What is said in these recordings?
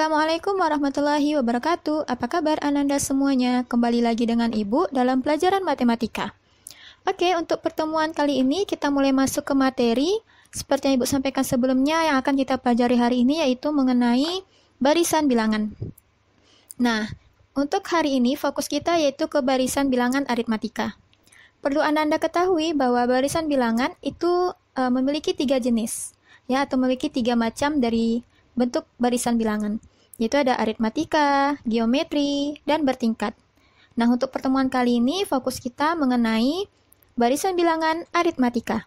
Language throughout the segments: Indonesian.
Assalamualaikum warahmatullahi wabarakatuh. Apa kabar Ananda semuanya? Kembali lagi dengan Ibu dalam pelajaran matematika. Oke, untuk pertemuan kali ini kita mulai masuk ke materi. Seperti yang Ibu sampaikan sebelumnya, yang akan kita pelajari hari ini yaitu mengenai barisan bilangan. Nah, untuk hari ini fokus kita yaitu ke barisan bilangan aritmatika. Perlu Ananda ketahui bahwa barisan bilangan itu memiliki 3 jenis, ya, atau memiliki 3 macam dari bentuk barisan bilangan, yaitu ada aritmatika, geometri, dan bertingkat. Nah, untuk pertemuan kali ini fokus kita mengenai barisan bilangan aritmatika.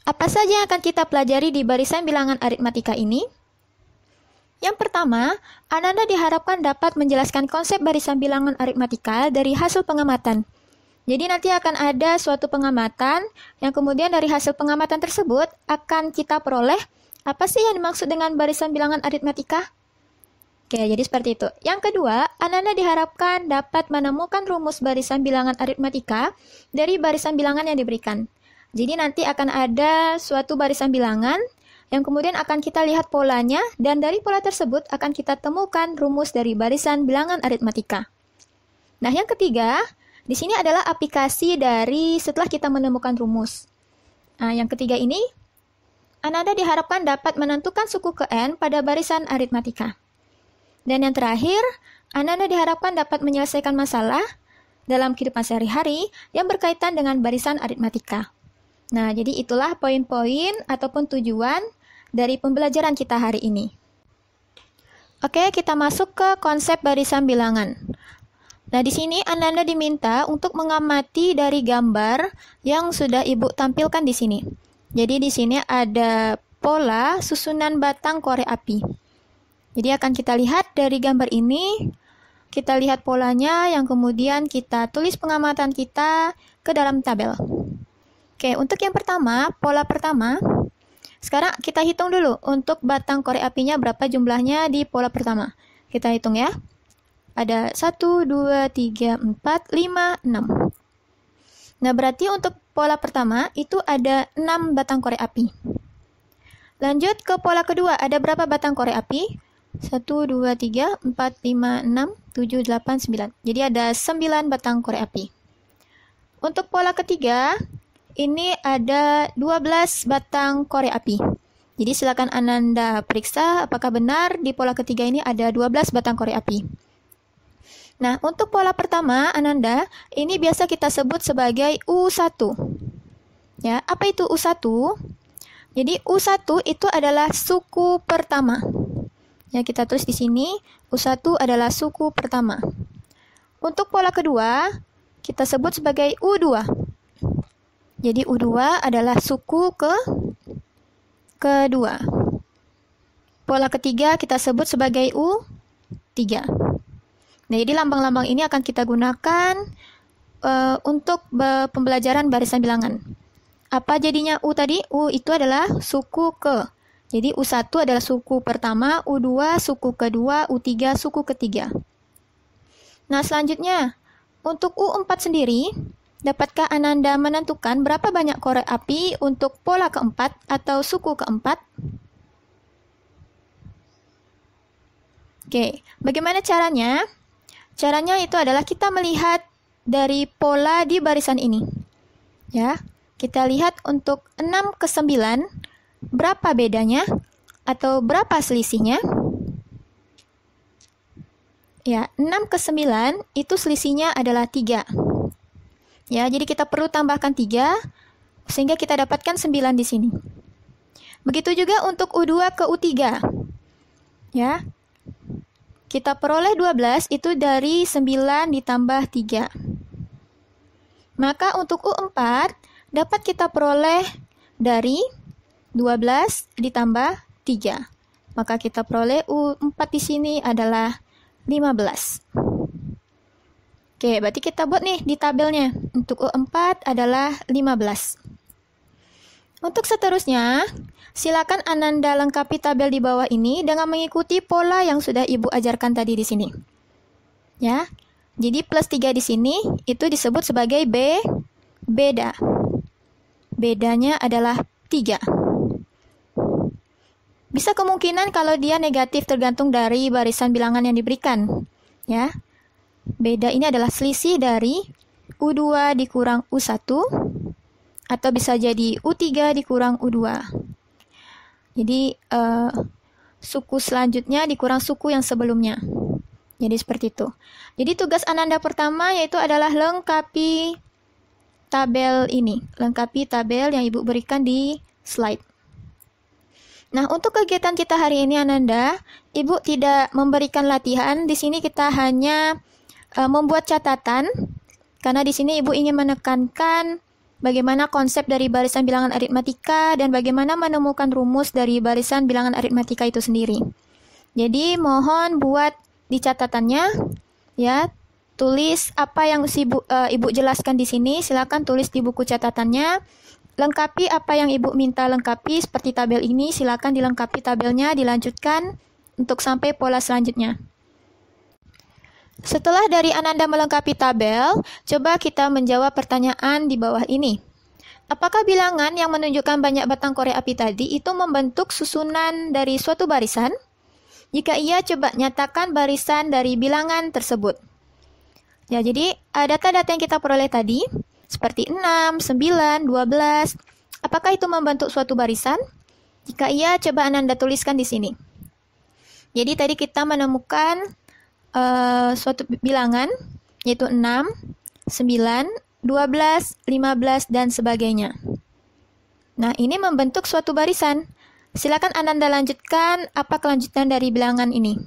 Apa saja yang akan kita pelajari di barisan bilangan aritmatika ini? Yang pertama, Ananda diharapkan dapat menjelaskan konsep barisan bilangan aritmatika dari hasil pengamatan. Jadi nanti akan ada suatu pengamatan yang kemudian dari hasil pengamatan tersebut akan kita peroleh apa sih yang dimaksud dengan barisan bilangan aritmatika? Oke, jadi seperti itu. Yang kedua, Ananda diharapkan dapat menemukan rumus barisan bilangan aritmatika dari barisan bilangan yang diberikan. Jadi nanti akan ada suatu barisan bilangan yang kemudian akan kita lihat polanya, dan dari pola tersebut akan kita temukan rumus dari barisan bilangan aritmatika. Nah, yang ketiga, di sini adalah aplikasi dari setelah kita menemukan rumus. Nah, yang ketiga ini, Ananda diharapkan dapat menentukan suku ke N pada barisan aritmatika. Dan yang terakhir, Ananda diharapkan dapat menyelesaikan masalah dalam kehidupan sehari-hari yang berkaitan dengan barisan aritmatika. Nah, jadi itulah poin-poin ataupun tujuan dari pembelajaran kita hari ini. Oke, kita masuk ke konsep barisan bilangan. Nah, di sini Ananda diminta untuk mengamati dari gambar yang sudah Ibu tampilkan di sini. Jadi di sini ada pola susunan batang korek api. Jadi akan kita lihat dari gambar ini, kita lihat polanya yang kemudian kita tulis pengamatan kita ke dalam tabel. Oke, untuk yang pertama, pola pertama, sekarang kita hitung dulu untuk batang korek apinya berapa jumlahnya di pola pertama. Kita hitung ya. Ada 1, 2, 3, 4, 5, 6. Nah, berarti untuk pola pertama itu ada 6 batang korek api. Lanjut ke pola kedua, ada berapa batang korek api? 1, 2, 3, 4, 5, 6, 7, 8, 9. Jadi ada 9 batang korek api. Untuk pola ketiga, ini ada 12 batang korek api. Jadi silakan Ananda periksa apakah benar di pola ketiga ini ada 12 batang korek api. Nah, untuk pola pertama, Ananda, ini biasa kita sebut sebagai U1. Ya, apa itu U1? Jadi, U1 itu adalah suku pertama. Ya, kita tulis di sini, U1 adalah suku pertama. Untuk pola kedua, kita sebut sebagai U2. Jadi, U2 adalah suku kedua. Pola ketiga kita sebut sebagai U3. Nah, jadi lambang-lambang ini akan kita gunakan untuk pembelajaran barisan bilangan. Apa jadinya U tadi? U itu adalah suku ke. Jadi U1 adalah suku pertama, U2 suku kedua, U3 suku ketiga. Nah, selanjutnya, untuk U4 sendiri, dapatkah Ananda menentukan berapa banyak korek api untuk pola keempat atau suku keempat? Oke, bagaimana caranya? Caranya itu adalah kita melihat dari pola di barisan ini. Ya, kita lihat untuk 6 ke 9, berapa bedanya atau berapa selisihnya? Ya, 6 ke 9 itu selisihnya adalah 3. Ya, jadi kita perlu tambahkan 3 sehingga kita dapatkan 9 di sini. Begitu juga untuk U2 ke U3. Ya. Kita peroleh 12 itu dari 9 ditambah 3. Maka untuk U4 dapat kita peroleh dari 12 ditambah 3. Maka kita peroleh U4 di sini adalah 15. Oke, berarti kita buat nih di tabelnya. Untuk U4 adalah 15. Untuk seterusnya, silakan Ananda lengkapi tabel di bawah ini dengan mengikuti pola yang sudah Ibu ajarkan tadi di sini. Ya. Jadi plus 3 di sini itu disebut sebagai beda. Bedanya adalah 3. Bisa kemungkinan kalau dia negatif tergantung dari barisan bilangan yang diberikan. Ya. Beda ini adalah selisih dari U2 dikurang U1 atau bisa jadi U3 dikurang U2. Jadi suku selanjutnya dikurang suku yang sebelumnya. Jadi seperti itu. Jadi tugas Ananda pertama yaitu adalah lengkapi tabel ini. Lengkapi tabel yang Ibu berikan di slide. Nah, untuk kegiatan kita hari ini Ananda, Ibu tidak memberikan latihan. Di sini kita hanya membuat catatan. Karena di sini Ibu ingin menekankan bagaimana konsep dari barisan bilangan aritmatika dan bagaimana menemukan rumus dari barisan bilangan aritmatika itu sendiri. Jadi mohon buat di catatannya, ya, tulis apa yang Ibu jelaskan di sini. Silakan tulis di buku catatannya. Lengkapi apa yang Ibu minta lengkapi seperti tabel ini. Silakan dilengkapi tabelnya, dilanjutkan untuk sampai pola selanjutnya. Setelah dari Ananda melengkapi tabel, coba kita menjawab pertanyaan di bawah ini. Apakah bilangan yang menunjukkan banyak batang korek api tadi itu membentuk susunan dari suatu barisan? Jika iya, coba nyatakan barisan dari bilangan tersebut. Ya, jadi data-data yang kita peroleh tadi, seperti 6, 9, 12, apakah itu membentuk suatu barisan? Jika iya, coba Ananda tuliskan di sini. Jadi tadi kita menemukan suatu bilangan, yaitu 6, 9, 12, 15, dan sebagainya. Nah, ini membentuk suatu barisan. Silakan Ananda lanjutkan apa kelanjutan dari bilangan ini.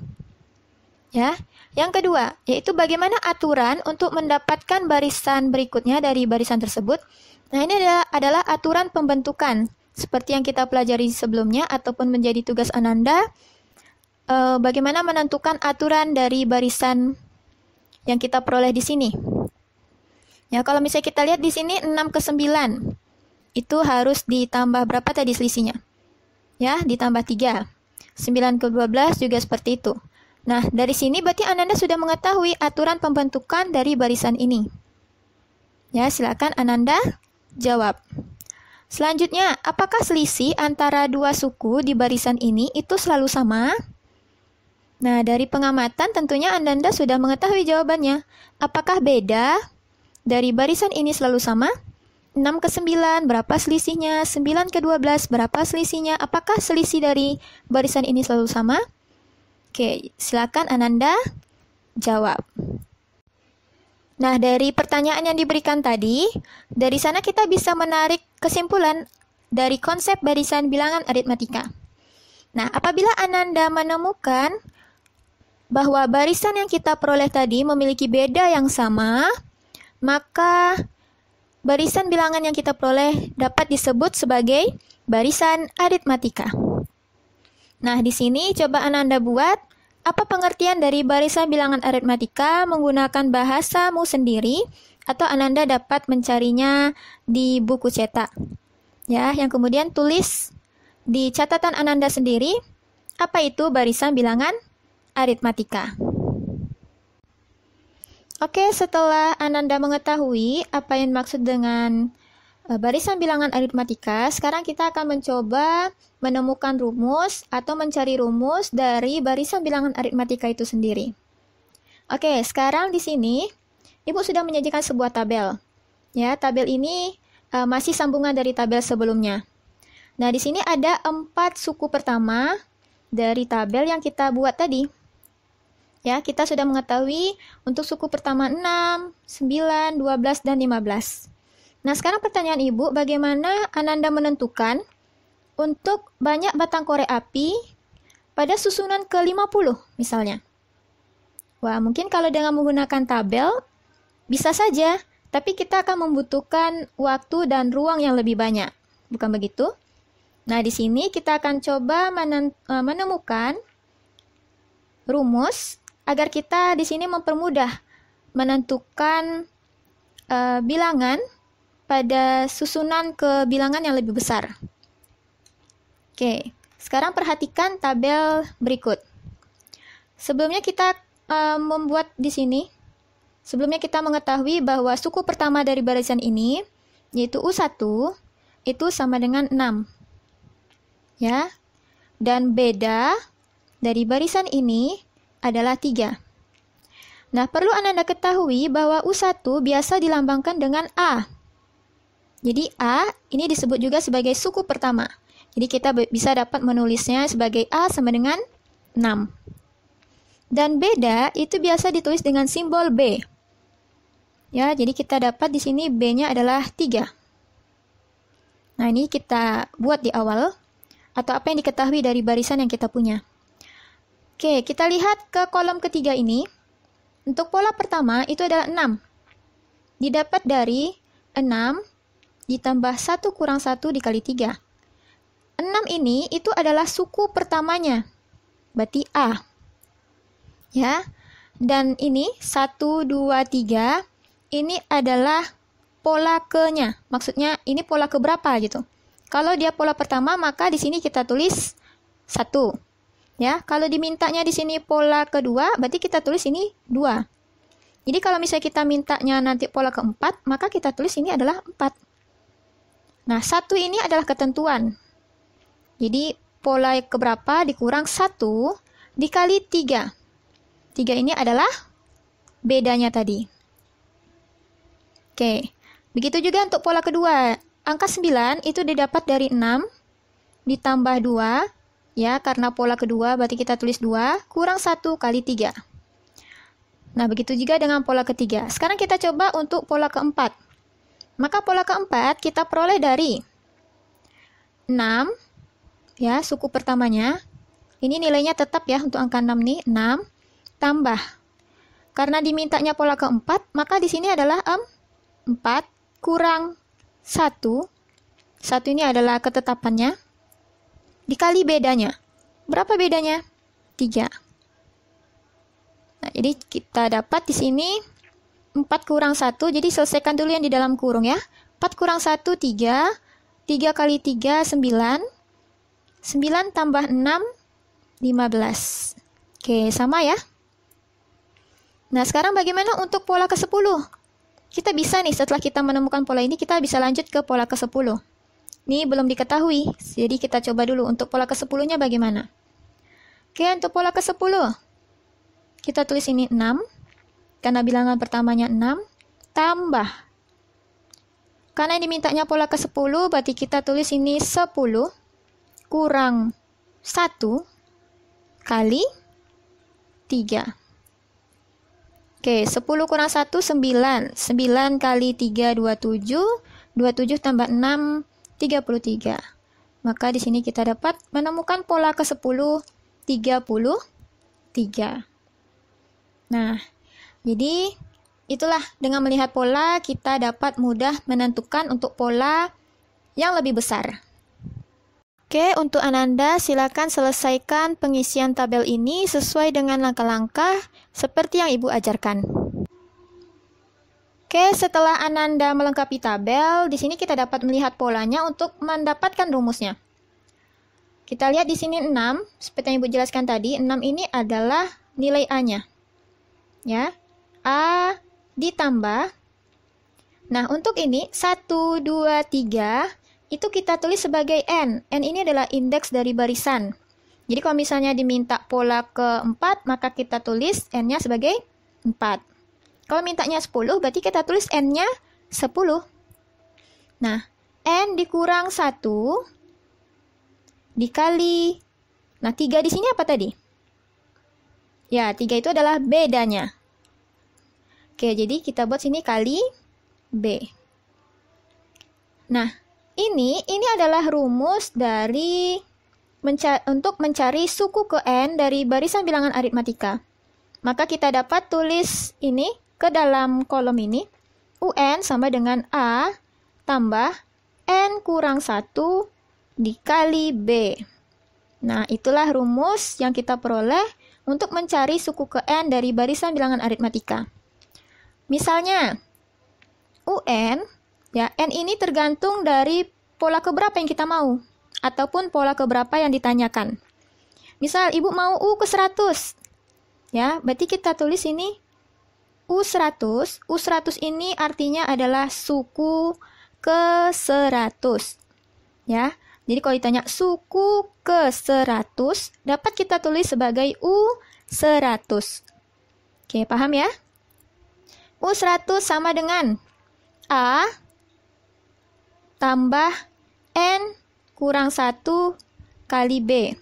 Ya. Yang kedua, yaitu bagaimana aturan untuk mendapatkan barisan berikutnya dari barisan tersebut. Nah, ini adalah aturan pembentukan. Seperti yang kita pelajari sebelumnya ataupun menjadi tugas Ananda. Bagaimana menentukan aturan dari barisan yang kita peroleh di sini. Ya, kalau misalnya kita lihat di sini 6 ke 9. Itu harus ditambah berapa tadi selisihnya? Ya, ditambah 3. 9 ke 12 juga seperti itu. Nah, dari sini berarti Ananda sudah mengetahui aturan pembentukan dari barisan ini. Ya, silakan Ananda jawab. Selanjutnya, apakah selisih antara dua suku di barisan ini itu selalu sama? Nah, dari pengamatan tentunya Ananda sudah mengetahui jawabannya. Apakah beda dari barisan ini selalu sama? 6 ke 9, berapa selisihnya? 9 ke 12, berapa selisihnya? Apakah selisih dari barisan ini selalu sama? Oke, silakan Ananda jawab. Nah, dari pertanyaan yang diberikan tadi, dari sana kita bisa menarik kesimpulan dari konsep barisan bilangan aritmatika. Nah, apabila Ananda menemukan bahwa barisan yang kita peroleh tadi memiliki beda yang sama, maka barisan bilangan yang kita peroleh dapat disebut sebagai barisan aritmatika. Nah, di sini coba Ananda buat apa pengertian dari barisan bilangan aritmatika menggunakan bahasamu sendiri atau Ananda dapat mencarinya di buku cetak. Ya, yang kemudian tulis di catatan Ananda sendiri apa itu barisan bilangan aritmatika. Oke, setelah Ananda mengetahui apa yang dimaksud dengan barisan bilangan aritmatika, sekarang kita akan mencoba menemukan rumus atau mencari rumus dari barisan bilangan aritmatika itu sendiri. Oke, sekarang di sini Ibu sudah menyajikan sebuah tabel. Ya, tabel ini masih sambungan dari tabel sebelumnya. Nah, di sini ada 4 suku pertama dari tabel yang kita buat tadi. Ya, kita sudah mengetahui untuk suku pertama 6, 9, 12, dan 15. Nah, sekarang pertanyaan Ibu, bagaimana Ananda menentukan untuk banyak batang korek api pada susunan ke-50 misalnya? Wah, mungkin kalau dengan menggunakan tabel, bisa saja, tapi kita akan membutuhkan waktu dan ruang yang lebih banyak. Bukan begitu? Nah, di sini kita akan coba menemukan rumus agar kita di sini mempermudah menentukan bilangan pada susunan ke bilangan yang lebih besar. Oke, sekarang perhatikan tabel berikut. Sebelumnya kita membuat di sini, sebelumnya kita mengetahui bahwa suku pertama dari barisan ini, yaitu U1, itu sama dengan 6. Ya. dan beda dari barisan ini adalah 3. Nah, perlu Ananda ketahui bahwa U1 biasa dilambangkan dengan A. Jadi A ini disebut juga sebagai suku pertama. Jadi kita bisa dapat menulisnya sebagai A sama dengan 6. Dan beda itu biasa ditulis dengan simbol B. Ya, jadi kita dapat di sini B-nya adalah 3. Nah, ini kita buat di awal, atau apa yang diketahui dari barisan yang kita punya. Oke, kita lihat ke kolom ketiga ini. Untuk pola pertama itu adalah 6. Didapat dari 6 ditambah 1 kurang 1 dikali 3. 6 ini itu adalah suku pertamanya. Berarti A. Ya. Dan ini 1, 2, 3 ini adalah pola ke-nya. Maksudnya ini pola keberapa gitu. Kalau dia pola pertama maka di sini kita tulis 1. Ya, kalau dimintanya di sini pola kedua, berarti kita tulis ini 2. Jadi kalau misalnya kita mintanya nanti pola keempat, maka kita tulis ini adalah 4. Nah, 1 ini adalah ketentuan. Jadi pola keberapa dikurang 1 dikali 3. 3 ini adalah bedanya tadi. Oke, begitu juga untuk pola kedua. Angka 9 itu didapat dari 6 ditambah 2. Ya, karena pola kedua berarti kita tulis 2 kurang 1 kali 3. Nah, begitu juga dengan pola ketiga. Sekarang kita coba untuk pola keempat. Maka pola keempat kita peroleh dari 6, ya, suku pertamanya. Ini nilainya tetap ya untuk angka 6 nih, 6 tambah. Karena dimintanya pola keempat, maka di sini adalah 4 kurang 1. 1 ini adalah ketetapannya. Dikali bedanya. Berapa bedanya? 3. Nah, jadi kita dapat di sini 4 kurang 1. Jadi selesaikan dulu yang di dalam kurung ya. 4 kurang 1, 3. 3 kali 3, 9. 9 tambah 6, 15. Oke, sama ya. Nah, sekarang bagaimana untuk pola ke-10? Kita bisa nih, setelah kita menemukan pola ini, kita bisa lanjut ke pola ke-10. Ini belum diketahui, jadi kita coba dulu untuk pola ke-10-nya bagaimana. Oke, untuk pola ke-10, kita tulis ini 6, karena bilangan pertamanya 6, tambah. Karena yang dimintanya pola ke-10, berarti kita tulis ini 10, kurang 1, kali 3. Oke, 10 kurang 1, 9. 9 kali 3, 27. 27 tambah 6, 33. Maka di sini kita dapat menemukan pola ke-10, 33. Nah, jadi itulah dengan melihat pola kita dapat mudah menentukan untuk pola yang lebih besar. Oke, untuk Ananda silakan selesaikan pengisian tabel ini sesuai dengan langkah-langkah seperti yang Ibu ajarkan. Oke, setelah Ananda melengkapi tabel, di sini kita dapat melihat polanya untuk mendapatkan rumusnya. Kita lihat di sini 6, seperti yang Ibu jelaskan tadi, 6 ini adalah nilai A-nya. Ya, A ditambah. Nah, untuk ini 1, 2, 3 itu kita tulis sebagai N. N ini adalah indeks dari barisan. Jadi kalau misalnya diminta pola keempat, maka kita tulis N-nya sebagai 4. Kalau mintanya 10, berarti kita tulis N-nya 10. Nah, N dikurang 1 dikali. Nah, 3 di sini apa tadi? Ya, 3 itu adalah bedanya. Oke, jadi kita buat sini kali B. Nah, ini adalah rumus dari untuk mencari suku ke N dari barisan bilangan aritmatika. Maka kita dapat tulis ini ke dalam kolom ini. UN sama dengan A tambah N kurang 1 dikali B. Nah, itulah rumus yang kita peroleh untuk mencari suku ke N dari barisan bilangan aritmatika. Misalnya, UN, ya, N ini tergantung dari pola keberapa yang kita mau, ataupun pola keberapa yang ditanyakan. Misal, Ibu mau U ke 100. Ya, berarti kita tulis ini U100. U100 ini artinya adalah suku ke 100. Ya, Jadi kalau ditanya suku ke 100, dapat kita tulis sebagai U100. Oke, paham ya? U100 sama dengan A tambah N kurang 1 kali B.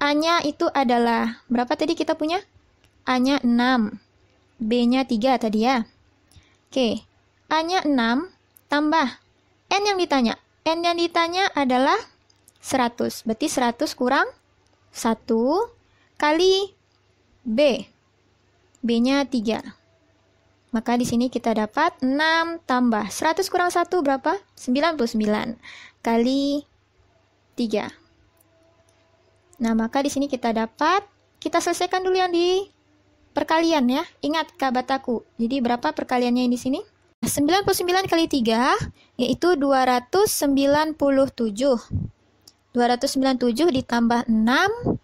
A-nya itu adalah, berapa tadi kita punya? A-nya 6, B-nya 3 tadi ya. Oke, A-nya 6 tambah N yang ditanya. N yang ditanya adalah 100. Berarti 100 kurang 1 kali B. B-nya 3. Maka di sini kita dapat 6 tambah 100 kurang 1 berapa? 99 kali 3. Nah, maka di sini kita dapat, kita selesaikan dulu yang di perkalian ya. Ingat kabataku. Jadi berapa perkaliannya di sini? 99 kali 3 yaitu 297. 297 ditambah 6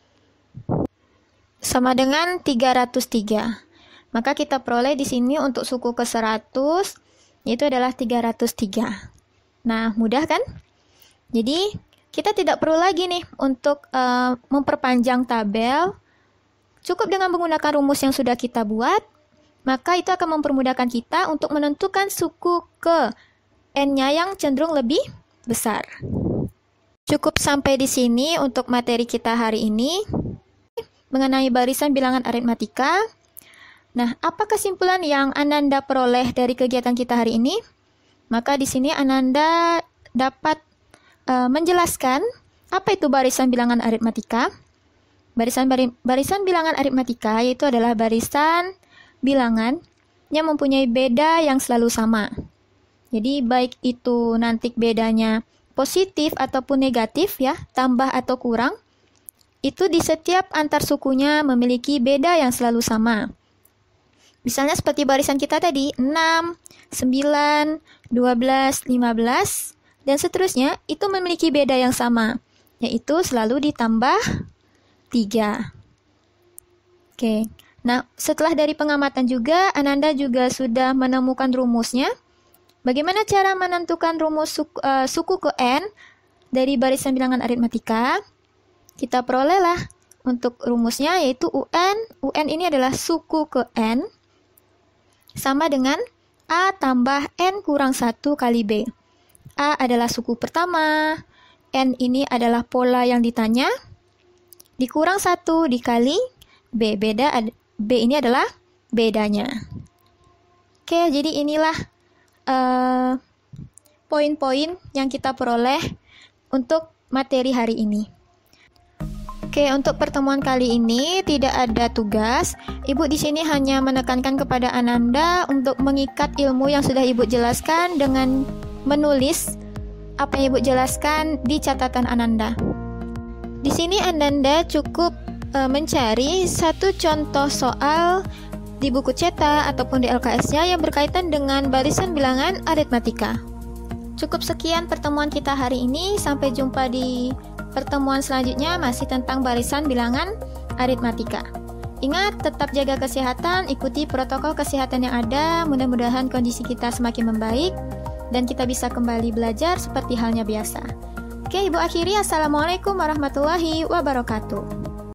sama dengan 303. Maka kita peroleh di sini untuk suku ke 100 yaitu adalah 303. Nah, mudah kan? Jadi, kita tidak perlu lagi nih untuk memperpanjang tabel. Cukup dengan menggunakan rumus yang sudah kita buat. Maka itu akan mempermudahkan kita untuk menentukan suku ke N-nya yang cenderung lebih besar. Cukup sampai di sini untuk materi kita hari ini mengenai barisan bilangan aritmatika. Nah, apa kesimpulan yang Ananda peroleh dari kegiatan kita hari ini? Maka di sini Ananda dapat menjelaskan apa itu barisan bilangan aritmatika. Barisan bilangan aritmatika yaitu adalah barisan bilangan yang mempunyai beda yang selalu sama. Jadi baik itu nanti bedanya positif ataupun negatif ya, tambah atau kurang, itu di setiap antar sukunya memiliki beda yang selalu sama. Misalnya seperti barisan kita tadi, 6, 9, 12, 15, dan seterusnya, itu memiliki beda yang sama, yaitu selalu ditambah 3. Oke. Nah, setelah dari pengamatan juga, Ananda juga sudah menemukan rumusnya. Bagaimana cara menentukan rumus suku ke N dari barisan bilangan aritmatika? Kita perolehlah untuk rumusnya yaitu UN. UN ini adalah suku ke N sama dengan A tambah N kurang 1 kali B. A adalah suku pertama, N ini adalah pola yang ditanya, dikurang 1 dikali B. B ini adalah bedanya. Oke, jadi inilah poin-poin yang kita peroleh untuk materi hari ini. Oke, untuk pertemuan kali ini tidak ada tugas. Ibu di sini hanya menekankan kepada Ananda untuk mengikat ilmu yang sudah Ibu jelaskan dengan menulis apa yang Ibu jelaskan di catatan Ananda. Di sini Ananda cukup mencari satu contoh soal di buku cetak ataupun di LKS-nya yang berkaitan dengan barisan bilangan aritmatika. Cukup sekian pertemuan kita hari ini. Sampai jumpa di pertemuan selanjutnya masih tentang barisan bilangan aritmatika. Ingat, tetap jaga kesehatan, ikuti protokol kesehatan yang ada. Mudah-mudahan kondisi kita semakin membaik dan kita bisa kembali belajar seperti halnya biasa. Oke, Ibu akhiri. Assalamualaikum warahmatullahi wabarakatuh.